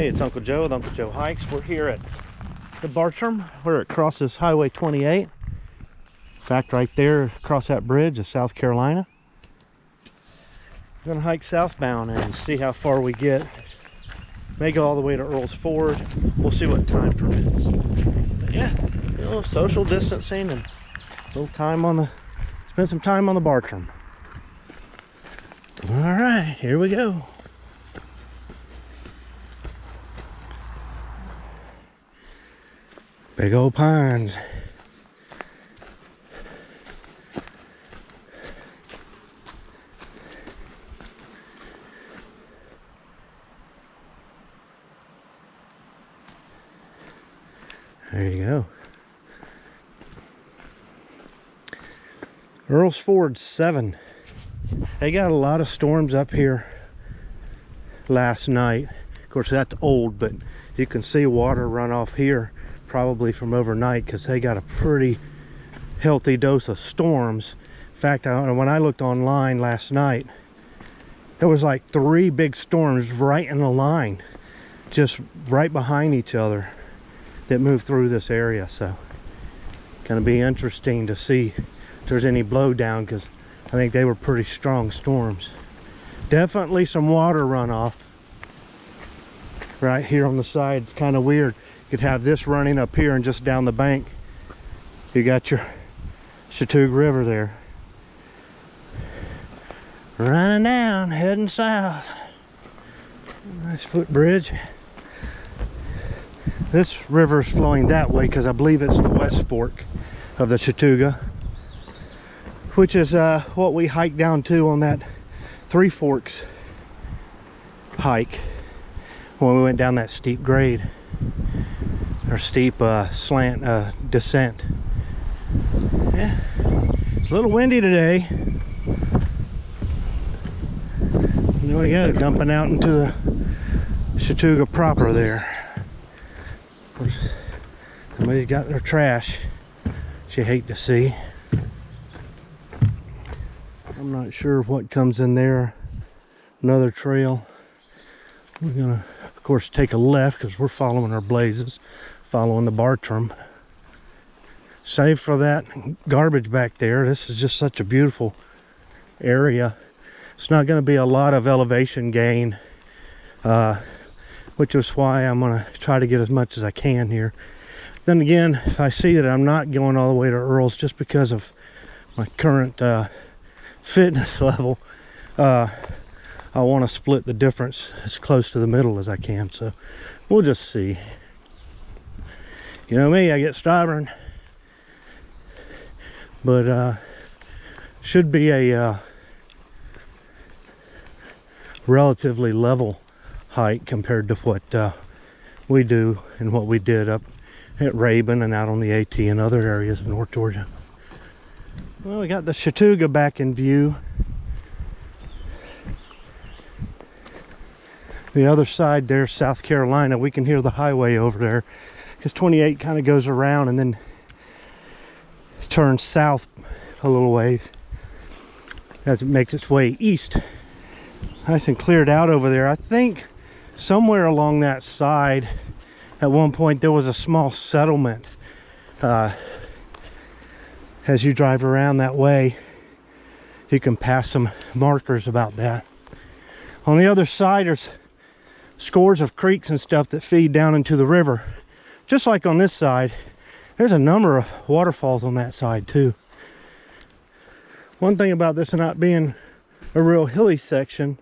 Hey, it's Uncle Joe with Uncle Joe Hikes. We're here at the Bartram, where it crosses Highway 28. In fact, right there across that bridge is South Carolina. We're gonna hike southbound and see how far we get. May go all the way to Earls Ford. We'll see what time permits. But yeah, a little social distancing and a little time on the, spend some time on the Bartram. All right, here we go. Big old pines. There you go. Earls Ford 7. They got a lot of storms up here last night. Of course, that's old, but you can see water run off here probably from overnight because they got a pretty healthy dose of storms. In fact, when I looked online last night, there was like 3 big storms right in a line, just right behind each other, that moved through this area. So gonna be interesting to see if there's any blowdown, because I think they were pretty strong storms. Definitely some water runoff right here on the side. It's kind of weird. You could have this running up here, and just down the bank you got your Chattooga River there running down, heading south. Nice footbridge. This river is flowing that way because I believe it's the west fork of the Chattooga, which is what we hiked down to on that Three Forks hike when we went down that steep grade, or steep slant descent. Yeah, it's a little windy today. There we go, dumping out into the Chattooga proper there. Of course, somebody's got their trash, which you hate to see. I'm not sure what comes in there. Another trail. We're gonna, of course, take a left because we're following our blazes, following the Bartram. Save for that garbage back there. This is just such a beautiful area. It's not going to be a lot of elevation gain, which is why I'm going to try to get as much as I can here. Then again, if I see that I'm not going all the way to Earls just because of my current fitness level, I want to split the difference as close to the middle as I can. So we'll just see. You know me, I get stubborn. But should be a relatively level hike compared to what we do and what we did up at Rabun and out on the AT and other areas of North Georgia. Well, we got the Chattooga back in view. The other side there, South Carolina, we can hear the highway over there, because 28 kind of goes around and then turns south a little ways as it makes its way east. Nice and cleared out over there. I think somewhere along that side at one point there was a small settlement. As you drive around that way, you can pass some markers about that. On the other side, there's scores of creeks and stuff that feed down into the river. Just like on this side, there's a number of waterfalls on that side too. One thing about this not being a real hilly section,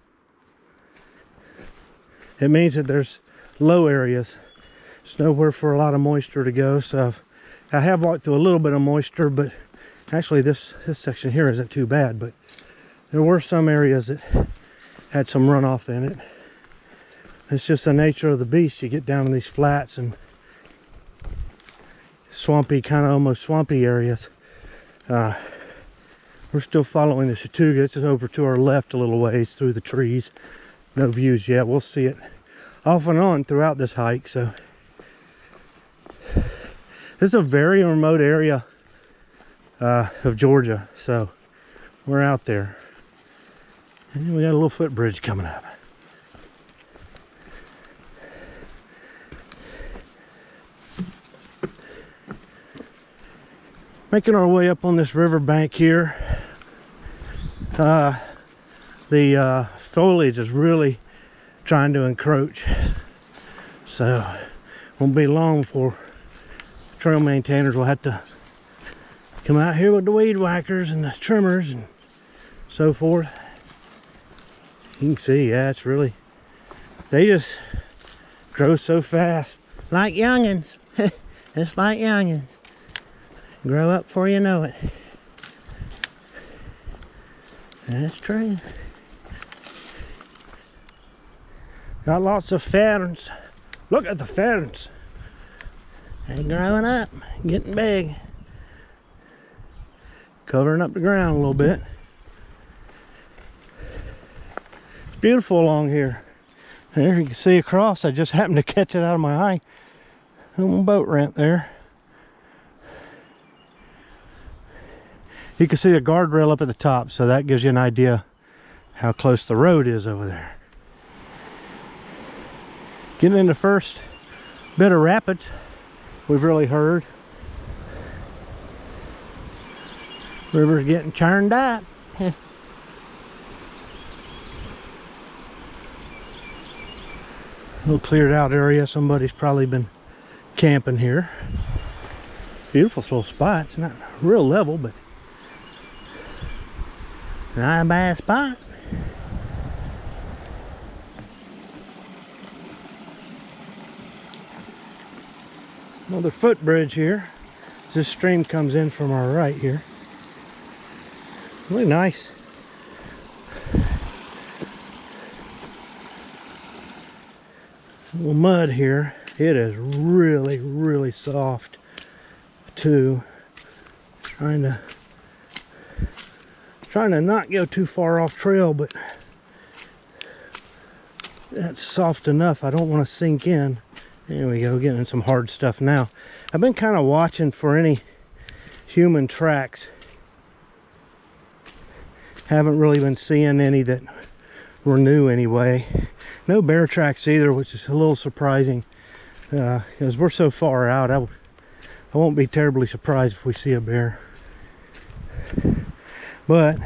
it means that there's low areas. There's nowhere for a lot of moisture to go. So I have walked through a little bit of moisture, but actually this section here isn't too bad. But there were some areas that had some runoff in it. It's just the nature of the beast. You get down in these flats and swampy, kind of almost swampy areas. We're still following the Chattooga. It's just over to our left a little ways through the trees. No views yet. We'll see it off and on throughout this hike. So this is a very remote area of Georgia, so we're out there. And we got a little footbridge coming up. Making our way up on this riverbank here. The foliage is really trying to encroach, so won't be long before trail maintainers will have to come out here with the weed whackers and the trimmers and so forth. You can see, yeah, it's really, they just grow so fast, like youngins. It's like youngins, grow up before you know it. That's true. Got lots of ferns. Look at the ferns. They're growing up, getting big. Covering up the ground a little bit. It's beautiful along here. There you can see across. I just happened to catch it out of my eye. On a boat ramp there. You can see the guardrail up at the top, so that gives you an idea how close the road is over there. Getting in the first bit of rapids we've really heard. River's getting churned up. A little cleared out area. Somebody's probably been camping here. Beautiful little spot. It's not real level, but not a bad spot. Another footbridge here. This stream comes in from our right here. Really nice. A little mud here. It is really, really soft too. Trying to not go too far off trail, but that's soft enough. I don't want to sink in. There we go, getting some hard stuff now. I've been kind of watching for any human tracks. Haven't really been seeing any that were new anyway. No bear tracks either, which is a little surprising because we're so far out. I won't be terribly surprised if we see a bear. But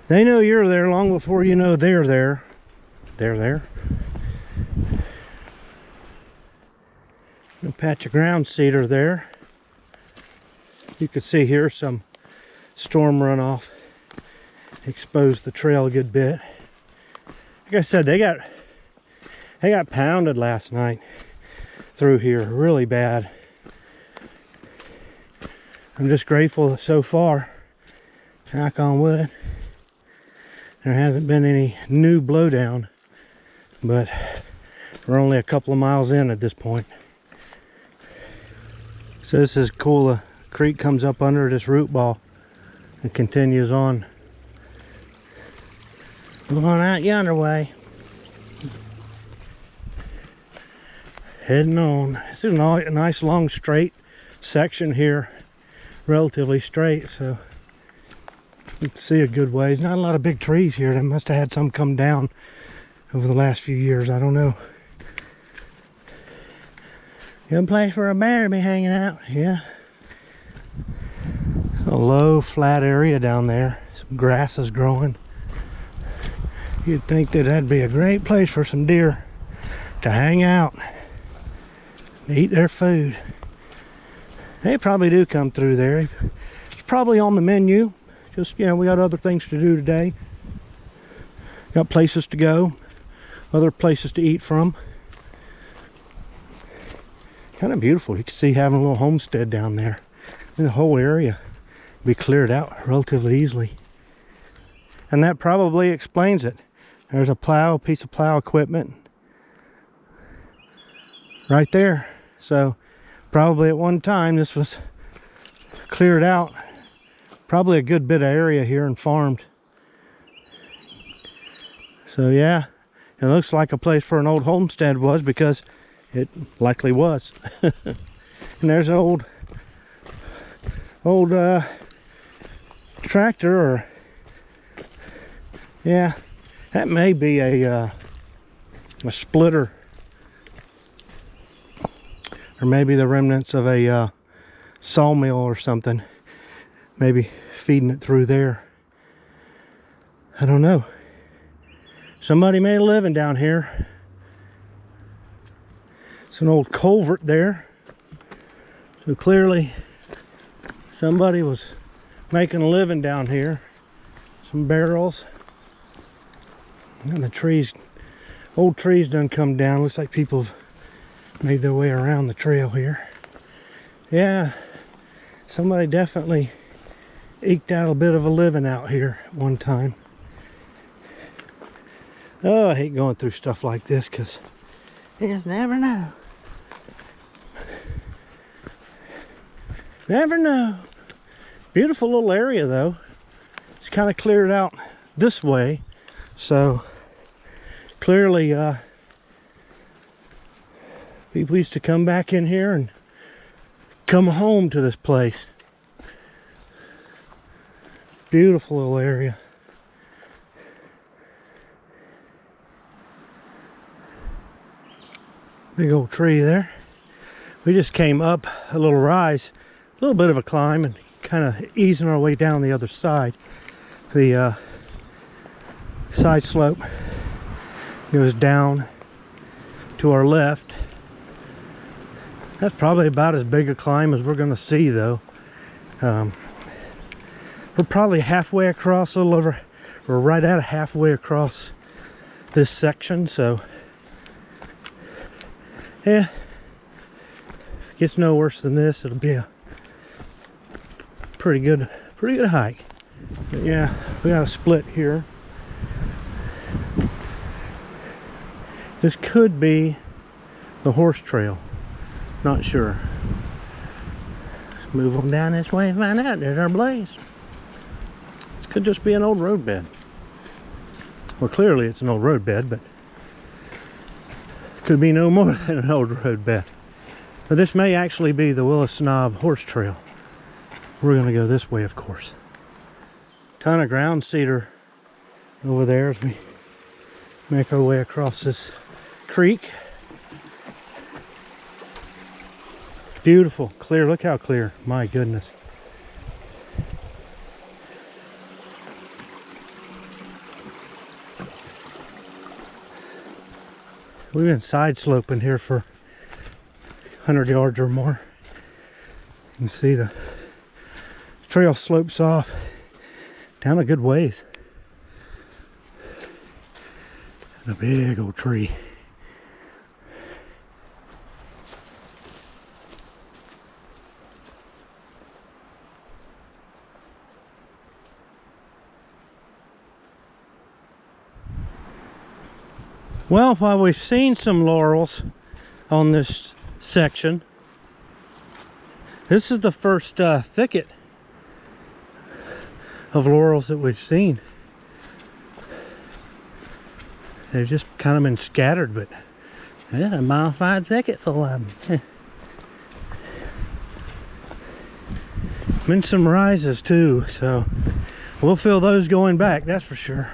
they know you're there long before you know they're there. They're there. A patch of ground cedar there. You can see here some storm runoff exposed the trail a good bit. Like I said, they got pounded last night through here really bad. I'm just grateful that so far, knock on wood, there hasn't been any new blowdown, but we're only a couple of miles in at this point. So this is cool. The creek comes up under this root ball and continues on out yonder way. Heading on. This is a nice long straight section here, relatively straight, so you can see a good ways. Not a lot of big trees here. They must have had some come down over the last few years. I don't know. Good place for a bear to be hanging out. Yeah. A low flat area down there. Some grass is growing. You'd think that that'd be a great place for some deer to hang out and eat their food. They probably do come through there. It's probably on the menu. Just, you know, we got other things to do today. Got places to go, other places to eat from. Kind of beautiful. You can see having a little homestead down there. And the whole area be cleared out relatively easily. And that probably explains it. There's a plow, piece of plow equipment right there. So probably at one time this was cleared out. Probably a good bit of area here and farmed. So yeah, it looks like a place for an old homestead was, because it likely was. And there's an old tractor, or yeah, that may be a splitter, or maybe the remnants of a sawmill or something. Maybe feeding it through there. I don't know. Somebody made a living down here. It's an old culvert there. So clearly somebody was making a living down here. Some barrels. And the trees, old trees done come down. Looks like people have made their way around the trail here. Yeah, somebody definitely eked out a bit of a living out here at one time. Oh, I hate going through stuff like this because you just never know. Never know. Beautiful little area though. It's kind of cleared out this way, so clearly people used to come back in here and come home to this place. Beautiful little area. Big old tree there. We just came up a little rise, a little bit of a climb, and kind of easing our way down the other side. The side slope goes down to our left. That's probably about as big a climb as we're going to see though. We're probably halfway across, a little over, we're right at halfway across this section, so yeah, if it gets no worse than this, it'll be a pretty good hike. But yeah, we got a split here. This could be the horse trail, not sure. Let's move on down this way and find out. There's our blaze. This could just be an old roadbed. Well, clearly it's an old roadbed, but it could be no more than an old roadbed. But this may actually be the Willis Knob horse trail. We're going to go this way, of course. Ton of ground cedar over there as we make our way across this creek. Beautiful, clear. Look how clear. My goodness. We've been side sloping here for 100 yards or more. You can see the trail slopes off down a good ways. And a big old tree. Well, while we've seen some laurels on this section, this is the first thicket of laurels that we've seen. They've just kind of been scattered, but yeah, a modified thicket full of them. Been some rises too, so we'll feel those going back, that's for sure.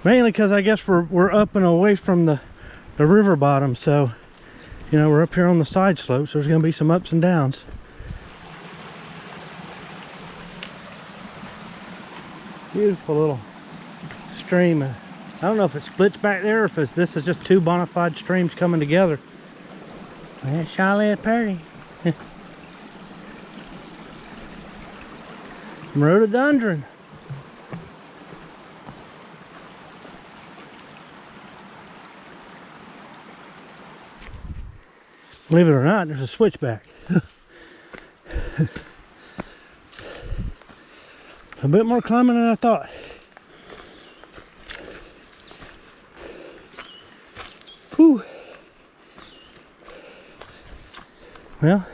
Mainly because I guess we're up and away from the river bottom, so you know, we're up here on the side slope, so there's going to be some ups and downs. Beautiful little stream. I don't know if it splits back there or if this is just two bona fide streams coming together. That's surely pretty. Rhododendron. Believe it or not, there's a switchback. A bit more climbing than I thought. Whew. Well,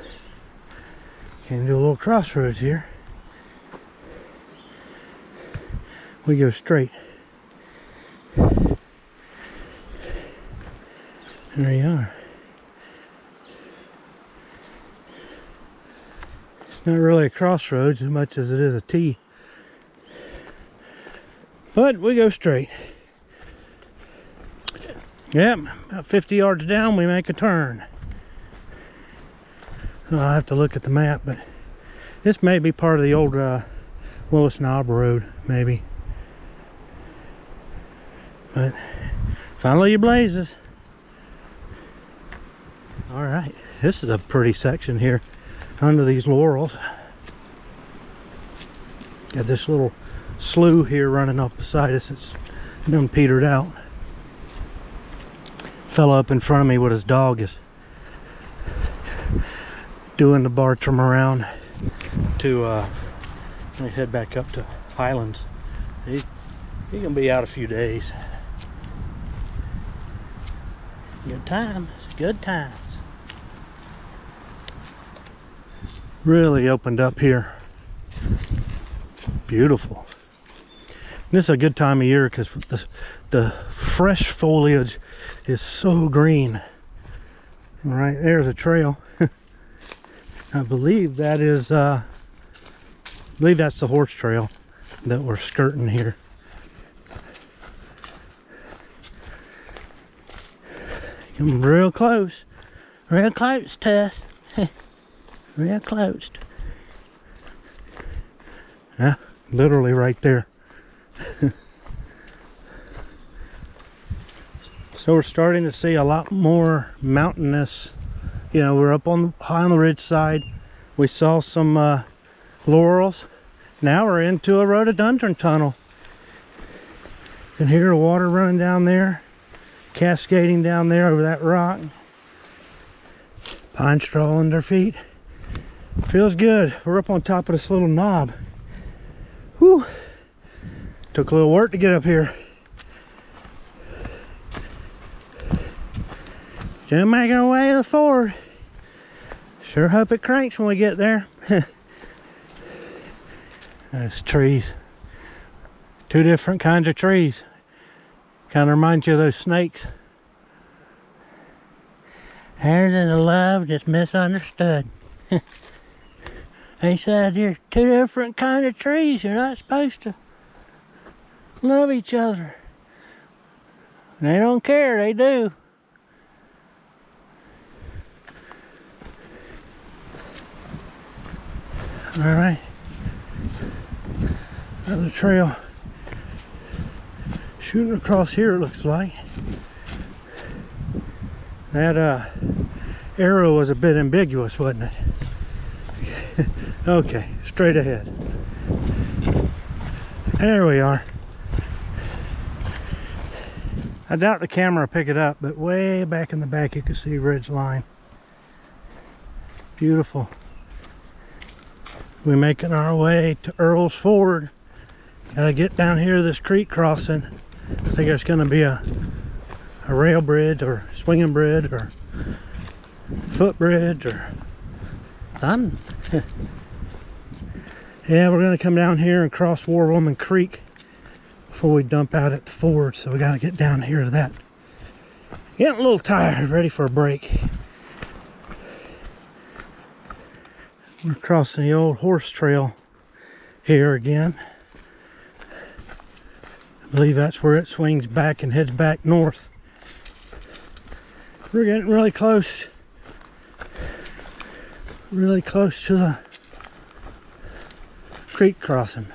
can do a little crossroads here. We go straight. There you are. It's not really a crossroads as much as it is a T. But we go straight. Yep, about 50 yards down we make a turn. I'll have to look at the map, but this may be part of the old Willis Knob Road, maybe. But follow your blazes. All right, this is a pretty section here under these laurels. Got this little slough here running off beside us. It's done petered out. Fellow up in front of me with his dog is doing the Bartram around to head back up to Highlands. He's gonna be out a few days. Good times, good times. Really opened up here. Beautiful. This is a good time of year because the fresh foliage is so green. Right there's a trail. I believe that is I believe that's the horse trail that we're skirting here. Coming real close. Real close, Tess. Real close. Yeah, literally right there. So we're starting to see a lot more mountainous. You know, we're up on high on the ridge side. We saw some laurels. Now we're into a rhododendron tunnel. You can hear the water running down there, cascading down there over that rock. Pine straw under feet. Feels good. We're up on top of this little knob. Whew. Took a little work to get up here. Just making our way to the ford. Sure hope it cranks when we get there. There's trees. Two different kinds of trees. Kind of reminds you of those snakes. Theirs is a love that's misunderstood. They said you're two different kind of trees. You're not supposed to love each other. They don't care, they do. All right, another trail shooting across here, it looks like. That arrow was a bit ambiguous, wasn't it? Okay, straight ahead. There we are. I doubt the camera will pick it up, but way back in the back you can see ridge line. Beautiful. We're making our way to Earls Ford. Gotta get down here to this creek crossing. I think there's gonna be a rail bridge or swinging bridge or footbridge or something. Yeah, we're gonna come down here and cross Warwoman Creek before we dump out at the ford, so we gotta get down here to that. Getting a little tired, ready for a break. We're crossing the old horse trail here again. I believe that's where it swings back and heads back north. We're getting really close to the creek crossing.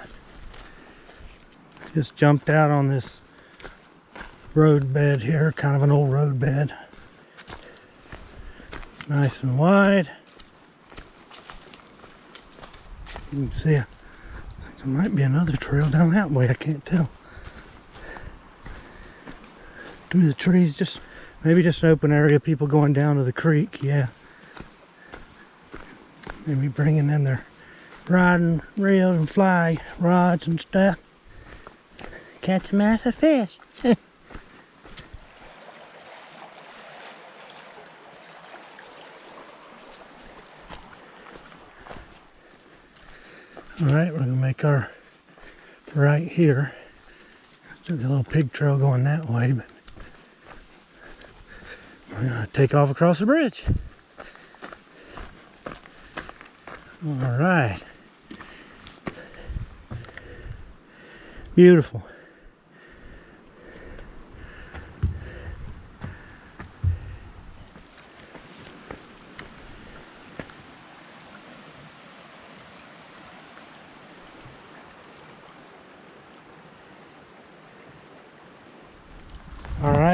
Just jumped out on this road bed here, kind of an old road bed. Nice and wide. You can see there might be another trail down that way, I can't tell. Through the trees, just maybe just an open area, people going down to the creek, yeah. Maybe bringing in their riding reels and fly rods and stuff. Catch a massive fish. Alright, we're going to make our right here. Still got a little pig trail going that way, but we're going to take off across the bridge. Alright. Beautiful.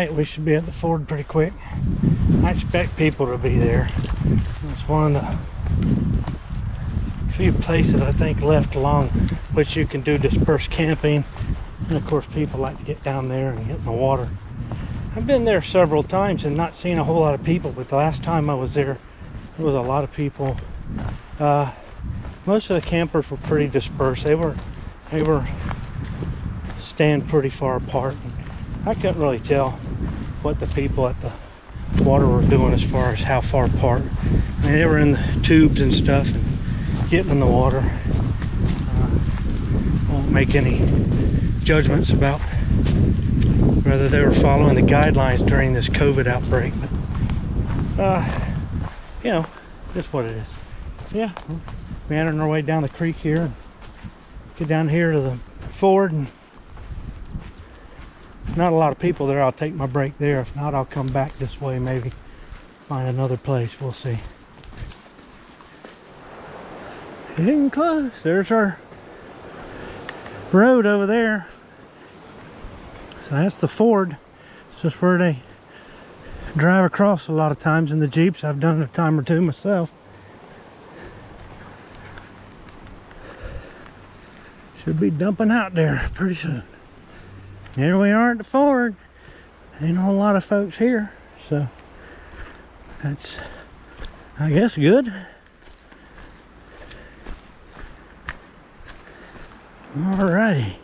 night, we should be at the ford pretty quick. I expect people to be there. It's one of the few places I think left along which you can do dispersed camping. And of course people like to get down there and get in the water. I've been there several times and not seen a whole lot of people, but the last time I was there, there was a lot of people. Most of the campers were pretty dispersed. They were staying pretty far apart. I couldn't really tell what the people at the water were doing as far as how far apart. I mean, they were in the tubes and stuff and getting in the water. Won't make any judgments about whether they were following the guidelines during this COVID outbreak, but you know, that's what it is. Yeah, we're meandering our way down the creek here and get down here to the ford, and if not a lot of people there, I'll take my break there. If not, I'll come back this way, maybe find another place. We'll see. Getting close. There's our road over there. So that's the ford. It's just where they drive across a lot of times in the Jeeps. I've done it a time or two myself. Should be dumping out there pretty soon. Here we are at the ford. Ain't a whole lot of folks here, so that's, I guess, good. Alrighty,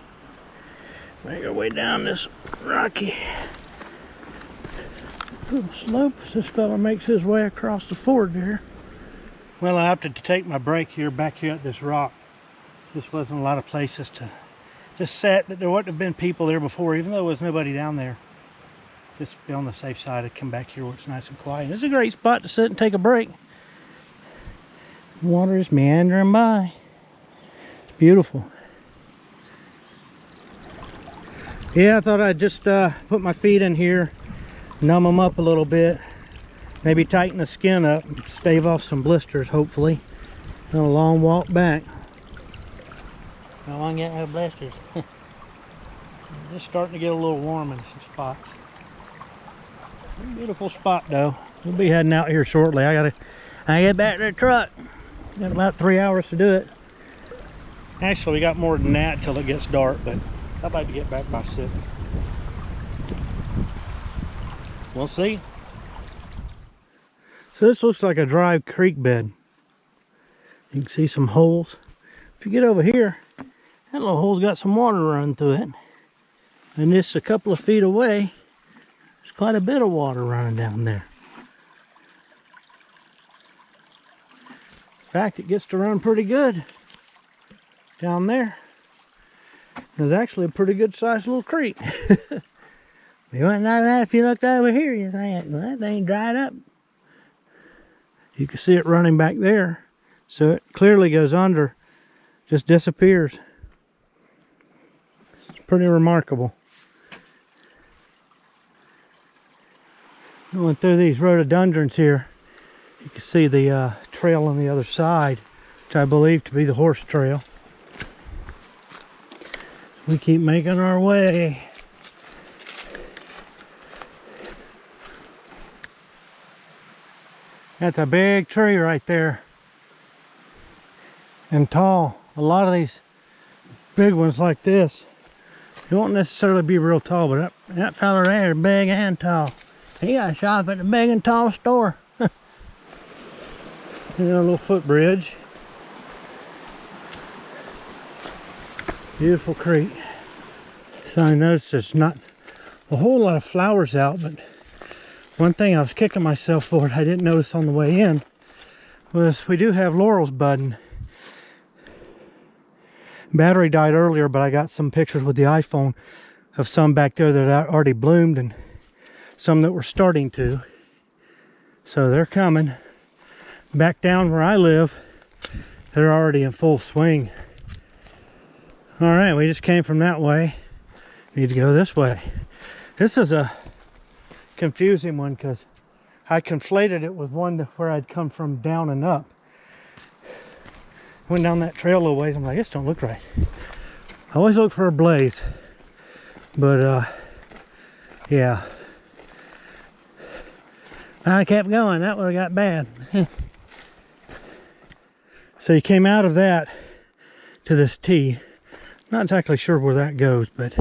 make our way down this rocky little slope as this fella makes his way across the ford there. Well, I opted to take my break here, back here at this rock. Just wasn't a lot of places to just sit, that there wouldn't have been people there before, even though there was nobody down there. Just be on the safe side. I'd come back here where it's nice and quiet. This is a great spot to sit and take a break. The water is meandering by. It's beautiful. Yeah, I thought I'd just put my feet in here, numb them up a little bit, maybe tighten the skin up, stave off some blisters, hopefully. And a long walk back. I won't get no blisters. Just starting to get a little warm in some spots. Beautiful spot though. We'll be heading out here shortly. I get back to the truck. Got about 3 hours to do it. Actually, we got more than that till it gets dark, but I'd like to get back by 6. We'll see. So this looks like a dry creek bed. You can see some holes. If you get over here, that little hole's got some water running through it. And just a couple of feet away, there's quite a bit of water running down there. In fact, it gets to run pretty good down there. There's actually a pretty good sized little creek. You wouldn't know that if you looked over here. You think, well, that thing dried up. You can see it running back there. So it clearly goes under, just disappears. It's pretty remarkable. Going through these rhododendrons here, you can see the trail on the other side, which I believe to be the horse trail. We keep making our way. That's a big tree right there. And tall. A lot of these big ones like this, they won't necessarily be real tall, but that fella there is big and tall. He got a shop at the big and tall store. And a little footbridge. Beautiful creek. So I noticed there's not a whole lot of flowers out, but one thing I was kicking myself for I didn't notice on the way in was we do have laurels budding. Battery died earlier, but I got some pictures with the iPhone of some back there that already bloomed and some that were starting to. So they're coming. Back down where I live, they're already in full swing. All right, we just came from that way. Need to go this way. This is a confusing one because I conflated it with one where I'd come from down and up. Went down that trail a little ways. I'm like, this don't look right. I always look for a blaze, but yeah, I kept going, that would have got bad. So you came out of that to this T. Not exactly sure where that goes, but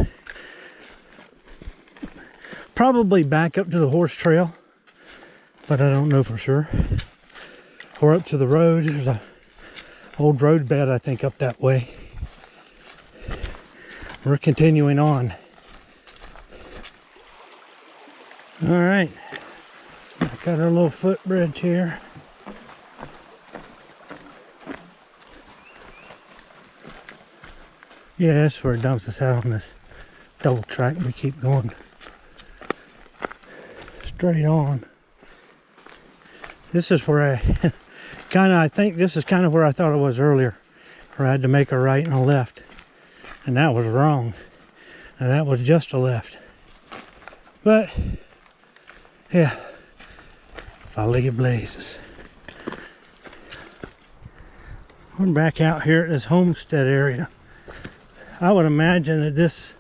probably back up to the horse trail, but I don't know for sure. Or up to the road. There's a old road bed, I think, up that way. We're continuing on. All right, got our little footbridge here. Yeah, that's where it dumps us out on this double track. We keep going straight on. This is where I think this is kind of where I thought it was earlier, where I had to make a right and a left, and that was wrong, and that was just a left. But yeah, follow your blazes. We're back out here at this homestead area. I would imagine that this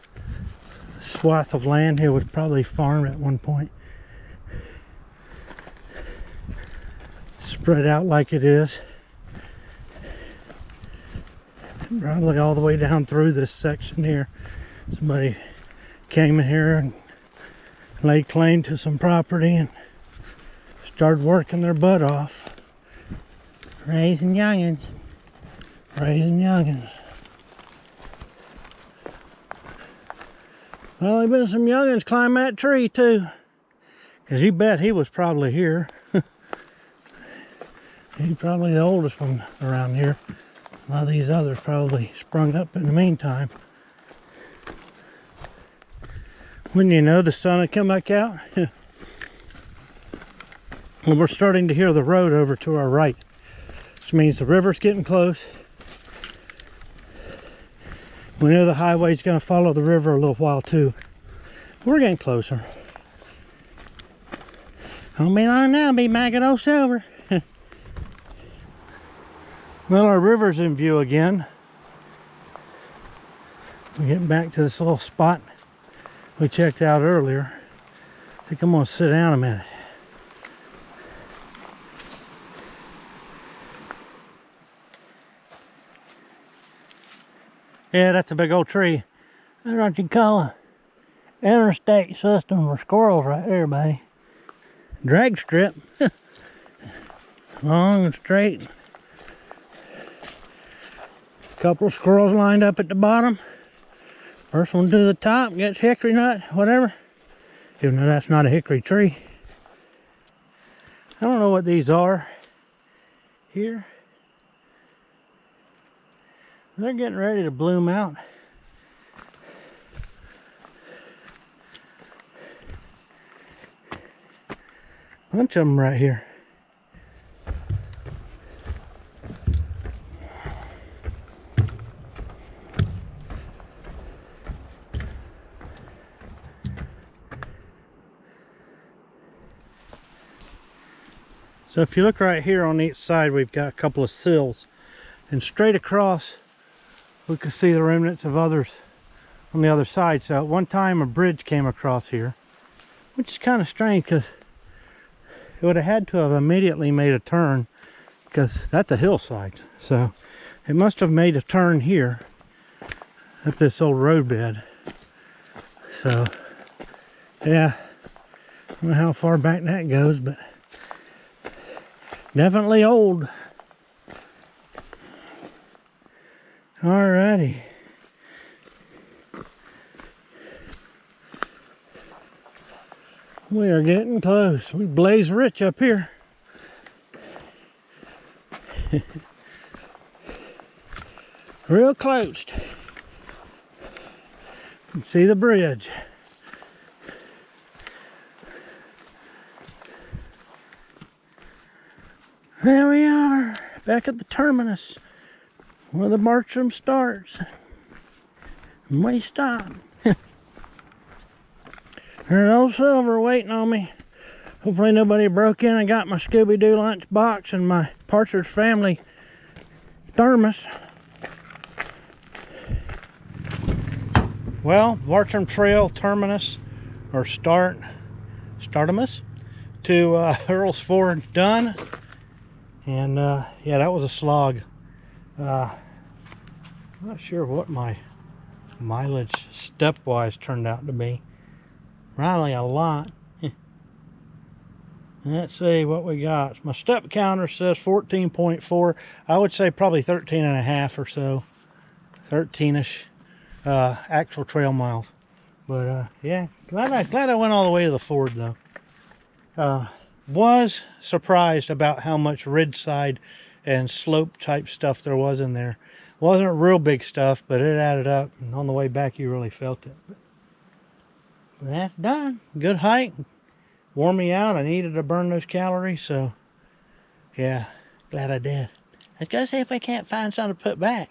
swath of land here was probably farmed at one point. Spread out like it is. Probably all the way down through this section here. Somebody came in here and laid claim to some property and started working their butt off. Raising youngins. Raising youngins. Well, there's been some youngins climb that tree too. Because you bet he was probably here. He's probably the oldest one around here. A lot of these others probably sprung up in the meantime. Wouldn't you know, the sun would come back out? Well, we're starting to hear the road over to our right, which means the river's getting close. We know the highway's going to follow the river a little while too. We're getting closer. Don't be long now, be back at Old Silver. Well, our river's in view again. We're getting back to this little spot we checked out earlier. I think I'm going to sit down a minute. Yeah, that's a big old tree. That's what you call a interstate system for squirrels right there, buddy. Drag strip. Long and straight. Couple of squirrels lined up at the bottom. First one to the top gets hickory nut, whatever. Even though that's not a hickory tree. I don't know what these are here. They're getting ready to bloom out. Bunch of them right here. So if you look right here on each side, we've got a couple of sills, and straight across we can see the remnants of others on the other side. So at one time a bridge came across here, which is kind of strange because it would have had to have immediately made a turn, because that's a hillside. So it must have made a turn here at this old roadbed. So yeah, I don't know how far back that goes, but definitely old. Alrighty. We are getting close. We blaze rich up here. Real close. You can see the bridge. There we are, back at the terminus, where the Bartram starts. And we stop. There's Old Silver waiting on me. Hopefully nobody broke in and got my Scooby-Doo lunch box and my Partridge Family thermos. Well, Bartram Trail terminus, or Startimus, to Earls Ford done. And yeah, that was a slog. I'm not sure what my mileage stepwise turned out to be. Probably a lot. Let's see what we got. My step counter says 14.4. I would say probably 13 and a half or so. 13-ish actual trail miles. But yeah, glad I went all the way to the Ford though. Was surprised about how much ridgeside and slope type stuff there was in there. Wasn't real big stuff, but it added up, and on the way back you really felt it. But that's done. Good hike. Wore me out. I needed to burn those calories, so yeah, glad I did. Let's go see if we can't find something to put back.